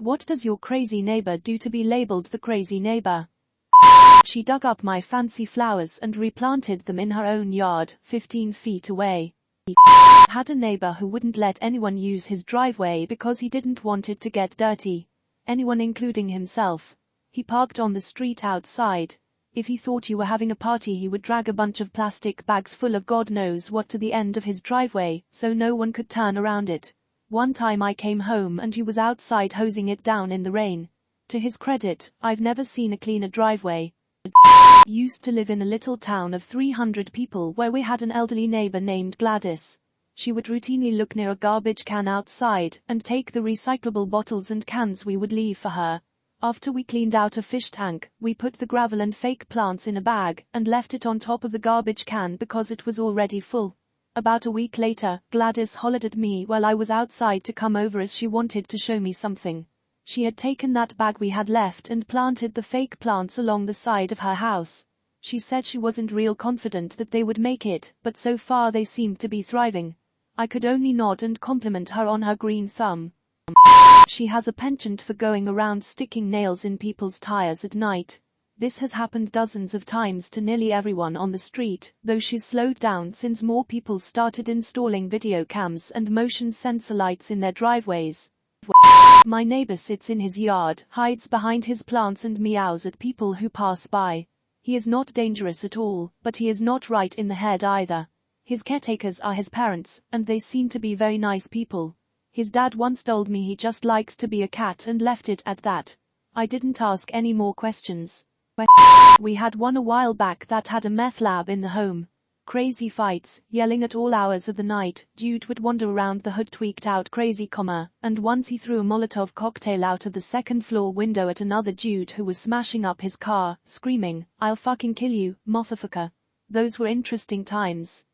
What does your crazy neighbor do to be labeled the crazy neighbor? She dug up my fancy flowers and replanted them in her own yard, 15 feet away. Had a neighbor who wouldn't let anyone use his driveway because he didn't want it to get dirty. Anyone including himself. He parked on the street outside. If he thought you were having a party, he would drag a bunch of plastic bags full of God knows what to the end of his driveway, so no one could turn around it. One time I came home and he was outside hosing it down in the rain. To his credit, I've never seen a cleaner driveway. Used to live in a little town of 300 people where we had an elderly neighbor named Gladys. She would routinely look near a garbage can outside and take the recyclable bottles and cans we would leave for her. After we cleaned out a fish tank, we put the gravel and fake plants in a bag and left it on top of the garbage can because it was already full. About a week later, Gladys hollered at me while I was outside to come over as she wanted to show me something. She had taken that bag we had left and planted the fake plants along the side of her house. She said she wasn't real confident that they would make it, but so far they seemed to be thriving. I could only nod and compliment her on her green thumb. She has a penchant for going around sticking nails in people's tires at night. This has happened dozens of times to nearly everyone on the street, though she's slowed down since more people started installing video cams and motion sensor lights in their driveways. My neighbor sits in his yard, hides behind his plants and meows at people who pass by. He is not dangerous at all, but he is not right in the head either. His caretakers are his parents, and they seem to be very nice people. His dad once told me he just likes to be a cat and left it at that. I didn't ask any more questions. We had one a while back that had a meth lab in the home. Crazy fights, yelling at all hours of the night, dude would wander around the hood tweaked out crazy, and once he threw a Molotov cocktail out of the second floor window at another dude who was smashing up his car, screaming, "I'll fucking kill you, motherfucker." Those were interesting times.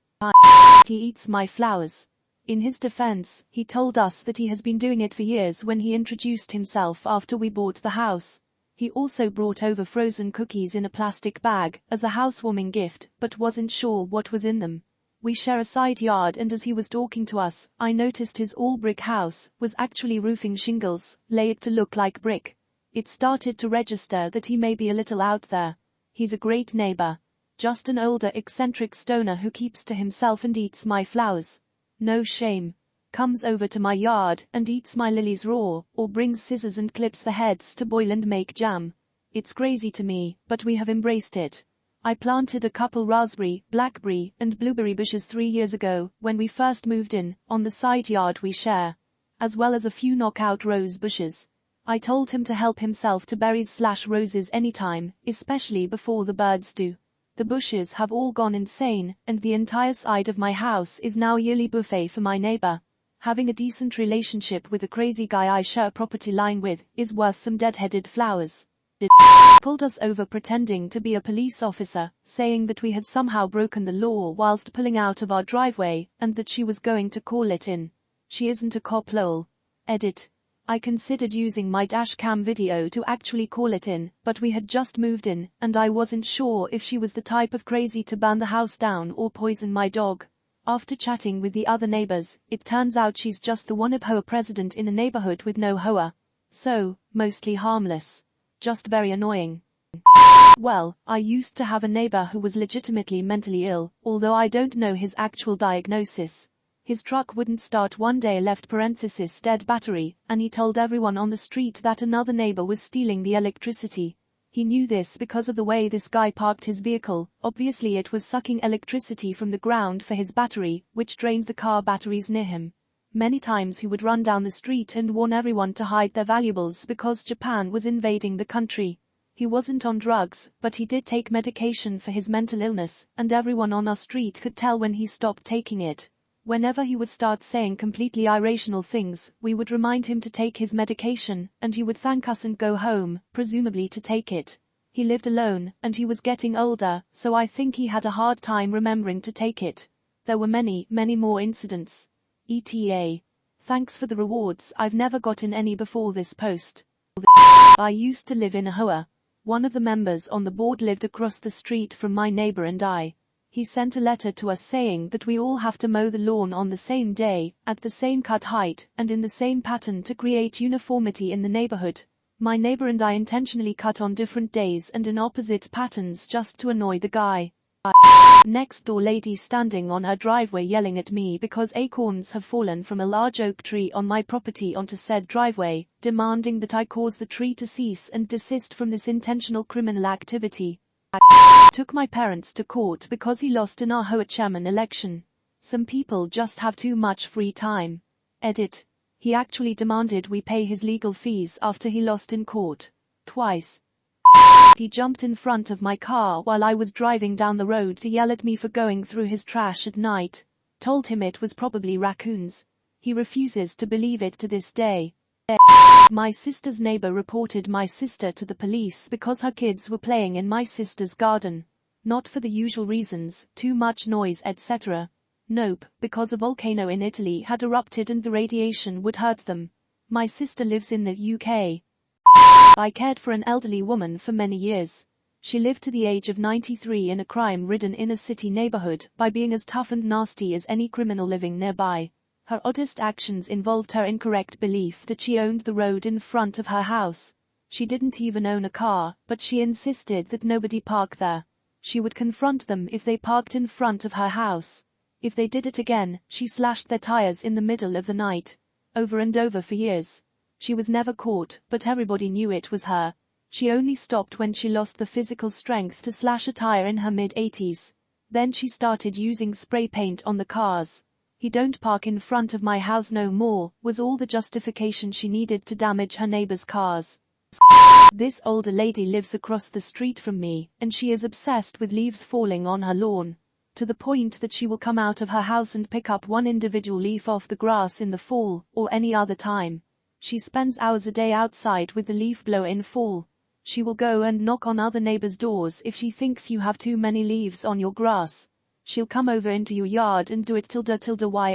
He eats my flowers. In his defense, he told us that he has been doing it for years when he introduced himself after we bought the house. He also brought over frozen cookies in a plastic bag as a housewarming gift, but wasn't sure what was in them. We share a side yard, and as he was talking to us, I noticed his all-brick house was actually roofing shingles, laid to look like brick. It started to register that he may be a little out there. He's a great neighbor. Just an older eccentric stoner who keeps to himself and eats my flowers. No shame. Comes over to my yard and eats my lilies raw, or brings scissors and clips the heads to boil and make jam. It's crazy to me, but we have embraced it. I planted a couple raspberry, blackberry, and blueberry bushes 3 years ago when we first moved in, on the side yard we share, as well as a few knockout rose bushes. I told him to help himself to berries/roses anytime, especially before the birds do. The bushes have all gone insane, and the entire side of my house is now a yearly buffet for my neighbor. Having a decent relationship with a crazy guy I share a property line with is worth some dead-headed flowers. Pulled us over pretending to be a police officer, saying that we had somehow broken the law whilst pulling out of our driveway, and that she was going to call it in. She isn't a cop, lol. Edit. I considered using my dashcam video to actually call it in, but we had just moved in, and I wasn't sure if she was the type of crazy to burn the house down or poison my dog. After chatting with the other neighbors, it turns out she's just the one hoa president in a neighborhood with no hoa. So, mostly harmless. Just very annoying. Well, I used to have a neighbor who was legitimately mentally ill, although I don't know his actual diagnosis. His truck wouldn't start one day, dead battery, and he told everyone on the street that another neighbor was stealing the electricity. He knew this because of the way this guy parked his vehicle. Obviously it was sucking electricity from the ground for his battery, which drained the car batteries near him. Many times he would run down the street and warn everyone to hide their valuables because Japan was invading the country. He wasn't on drugs, but he did take medication for his mental illness, and everyone on our street could tell when he stopped taking it. Whenever he would start saying completely irrational things, we would remind him to take his medication, and he would thank us and go home, presumably to take it. He lived alone, and he was getting older, so I think he had a hard time remembering to take it. There were many, many more incidents. ETA. Thanks for the rewards, I've never gotten any before this post. I used to live in a hoa. One of the members on the board lived across the street from my neighbor and I. He sent a letter to us saying that we all have to mow the lawn on the same day, at the same cut height, and in the same pattern to create uniformity in the neighborhood. My neighbor and I intentionally cut on different days and in opposite patterns just to annoy the guy. Next door lady standing on her driveway yelling at me because acorns have fallen from a large oak tree on my property onto said driveway, demanding that I cause the tree to cease and desist from this intentional criminal activity. Took my parents to court because he lost in our Hoa chairman election. Some people just have too much free time. Edit. He actually demanded we pay his legal fees after he lost in court. Twice. He jumped in front of my car while I was driving down the road to yell at me for going through his trash at night. Told him it was probably raccoons. He refuses to believe it to this day. My sister's neighbor reported my sister to the police because her kids were playing in my sister's garden. Not for the usual reasons, too much noise etc. Nope, because a volcano in Italy had erupted and the radiation would hurt them. My sister lives in the UK. I cared for an elderly woman for many years. She lived to the age of 93 in a crime-ridden inner-city neighborhood by being as tough and nasty as any criminal living nearby. Her oddest actions involved her incorrect belief that she owned the road in front of her house. She didn't even own a car, but she insisted that nobody park there. She would confront them if they parked in front of her house. If they did it again, she slashed their tires in the middle of the night. Over and over for years. She was never caught, but everybody knew it was her. She only stopped when she lost the physical strength to slash a tire in her mid-80s. Then she started using spray paint on the cars. "He don't park in front of my house no more," was all the justification she needed to damage her neighbor's cars. This older lady lives across the street from me, and she is obsessed with leaves falling on her lawn. To the point that she will come out of her house and pick up one individual leaf off the grass in the fall, or any other time. She spends hours a day outside with the leaf blower in fall. She will go and knock on other neighbors' doors if she thinks you have too many leaves on your grass. She'll come over into your yard and do it yourself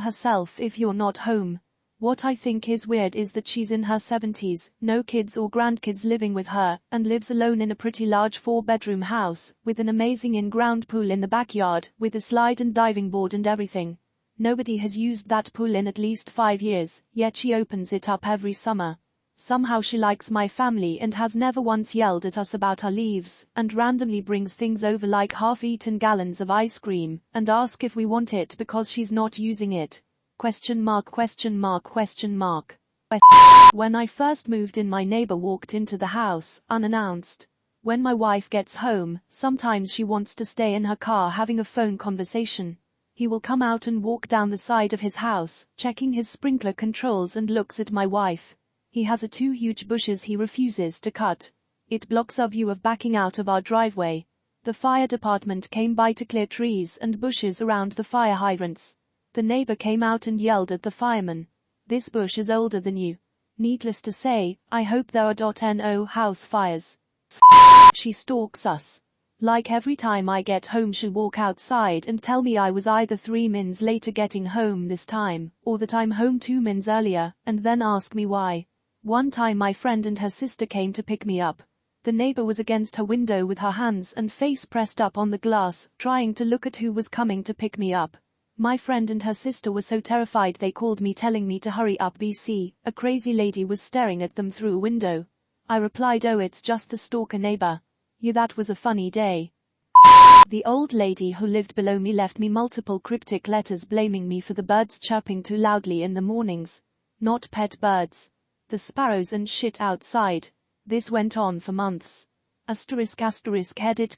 herself if you're not home. What I think is weird is that she's in her 70s, no kids or grandkids living with her, and lives alone in a pretty large 4-bedroom house, with an amazing in-ground pool in the backyard, with a slide and diving board and everything. Nobody has used that pool in at least 5 years, yet she opens it up every summer. Somehow she likes my family and has never once yelled at us about our leaves, and randomly brings things over like half-eaten gallons of ice cream, and asks if we want it because she's not using it. ? When I first moved in, my neighbor walked into the house, unannounced. When my wife gets home, sometimes she wants to stay in her car having a phone conversation. He will come out and walk down the side of his house, checking his sprinkler controls, and looks at my wife. He has 2 huge bushes he refuses to cut. It blocks our view of backing out of our driveway. The fire department came by to clear trees and bushes around the fire hydrants. The neighbor came out and yelled at the fireman. "This bush is older than you." Needless to say, I hope there are no house fires. She stalks us. Like every time I get home she'll walk outside and tell me I was either 3 minutes later getting home this time, or that I'm home 2 minutes earlier, and then ask me why. One time my friend and her sister came to pick me up. The neighbor was against her window with her hands and face pressed up on the glass, trying to look at who was coming to pick me up. My friend and her sister were so terrified they called me telling me to hurry up BC, a crazy lady was staring at them through a window. I replied, "Oh, it's just the stalker neighbor." Yeah, that was a funny day. The old lady who lived below me left me multiple cryptic letters blaming me for the birds chirping too loudly in the mornings. Not pet birds. The sparrows and shit outside. This went on for months. **edit :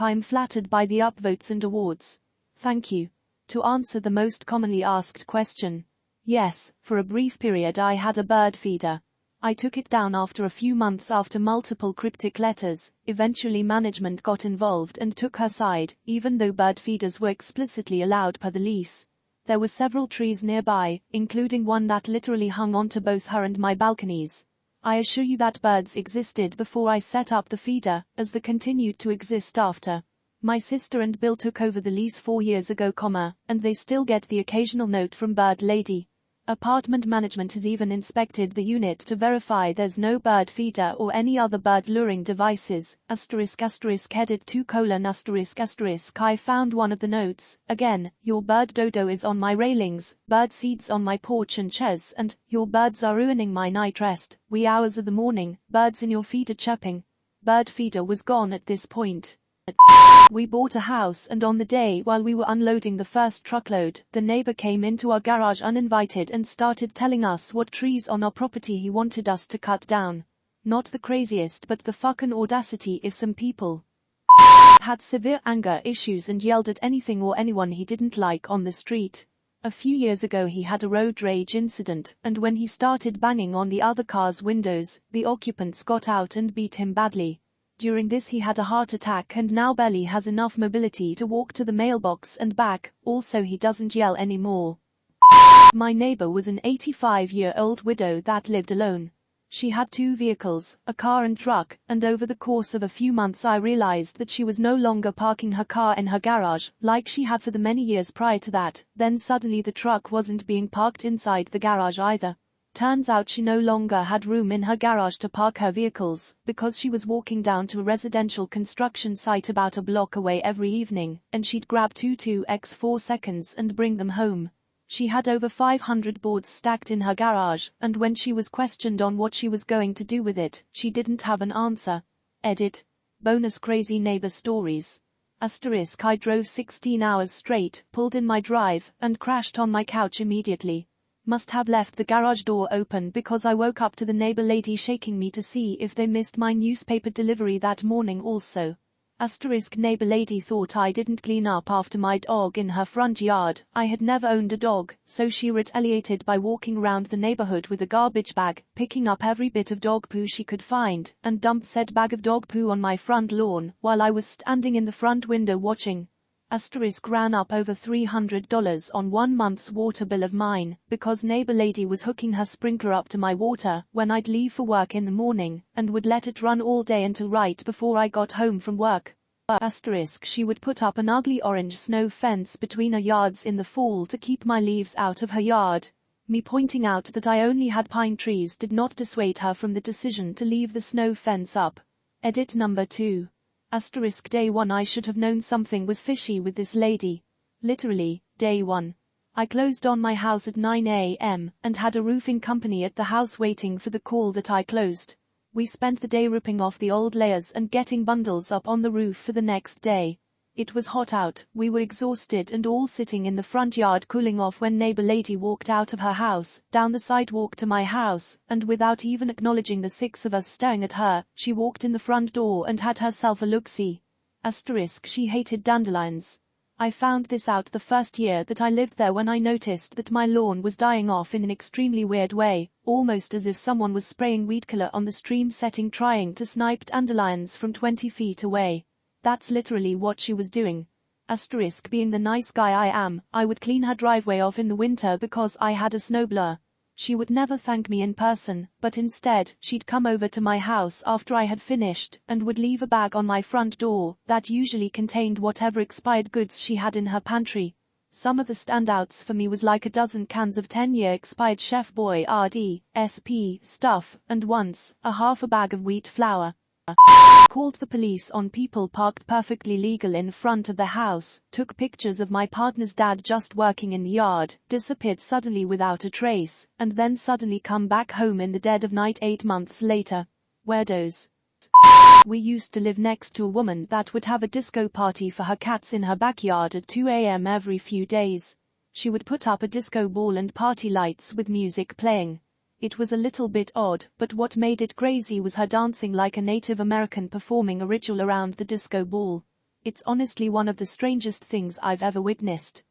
I'm flattered by the upvotes and awards. Thank you. To answer the most commonly asked question. Yes, for a brief period I had a bird feeder. I took it down after a few months after multiple cryptic letters. Eventually management got involved and took her side, even though bird feeders were explicitly allowed per the lease. There were several trees nearby, including one that literally hung onto both her and my balconies. I assure you that birds existed before I set up the feeder, as they continued to exist after. My sister and Bill took over the lease 4 years ago, and they still get the occasional note from Bird Lady. Apartment management has even inspected the unit to verify there's no bird feeder or any other bird luring devices. ********. Headed 2: I found one of the notes. Again, your bird dodo is on my railings, bird seeds on my porch and chairs, and your birds are ruining my night rest. Wee hours of the morning, birds in your feeder chirping. Bird feeder was gone at this point. We bought a house, and on the day while we were unloading the first truckload, the neighbor came into our garage uninvited and started telling us what trees on our property he wanted us to cut down. Not the craziest, but the fucking audacity if some people had severe anger issues and yelled at anything or anyone he didn't like on the street. A few years ago he had a road rage incident, and when he started banging on the other car's windows, the occupants got out and beat him badly. During this he had a heart attack and now barely has enough mobility to walk to the mailbox and back. Also he doesn't yell anymore. My neighbor was an 85-year-old widow that lived alone. She had 2 vehicles, a car and truck, and over the course of a few months I realized that she was no longer parking her car in her garage, like she had for the many years prior to that. Then suddenly the truck wasn't being parked inside the garage either. Turns out she no longer had room in her garage to park her vehicles, because she was walking down to a residential construction site about a block away every evening, and she'd grab 2 2x4 seconds and bring them home. She had over 500 boards stacked in her garage, and when she was questioned on what she was going to do with it, she didn't have an answer. Edit. Bonus crazy neighbor stories. I drove 16 hours straight, pulled in my drive, and crashed on my couch immediately. Must have left the garage door open because I woke up to the neighbor lady shaking me to see if they missed my newspaper delivery that morning also. Neighbor lady thought I didn't clean up after my dog in her front yard. I had never owned a dog, so she retaliated by walking around the neighborhood with a garbage bag, picking up every bit of dog poo she could find, and dumped said bag of dog poo on my front lawn while I was standing in the front window watching. Ran up over $300 on 1 month's water bill of mine, because neighbor lady was hooking her sprinkler up to my water when I'd leave for work in the morning, and would let it run all day until right before I got home from work. She would put up an ugly orange snow fence between our yards in the fall to keep my leaves out of her yard. Me pointing out that I only had pine trees did not dissuade her from the decision to leave the snow fence up. Edit number 2. Day 1. I should have known something was fishy with this lady. Literally, day 1. I closed on my house at 9 a.m. and had a roofing company at the house waiting for the call that I closed. We spent the day ripping off the old layers and getting bundles up on the roof for the next day. It was hot out, we were exhausted and all sitting in the front yard cooling off when neighbor lady walked out of her house, down the sidewalk to my house, and without even acknowledging the 6 of us staring at her, she walked in the front door and had herself a look-see. She hated dandelions. I found this out the first year that I lived there when I noticed that my lawn was dying off in an extremely weird way, almost as if someone was spraying weed killer on the stream setting trying to snipe dandelions from 20 feet away. That's literally what she was doing. Being the nice guy I am, I would clean her driveway off in the winter because I had a snowblower. She would never thank me in person, but instead, she'd come over to my house after I had finished, and would leave a bag on my front door that usually contained whatever expired goods she had in her pantry. Some of the standouts for me was like a dozen cans of 10-year expired Chef Boy RD/SP stuff, and once, half a bag of wheat flour. Called the police on people parked perfectly legal in front of the house, took pictures of my partner's dad just working in the yard, disappeared suddenly without a trace, and then suddenly come back home in the dead of night 8 months later. Weirdos. We used to live next to a woman that would have a disco party for her cats in her backyard at 2 a.m. every few days. She would put up a disco ball and party lights with music playing. It was a little bit odd, but what made it crazy was her dancing like a Native American performing a ritual around the disco ball. It's honestly one of the strangest things I've ever witnessed.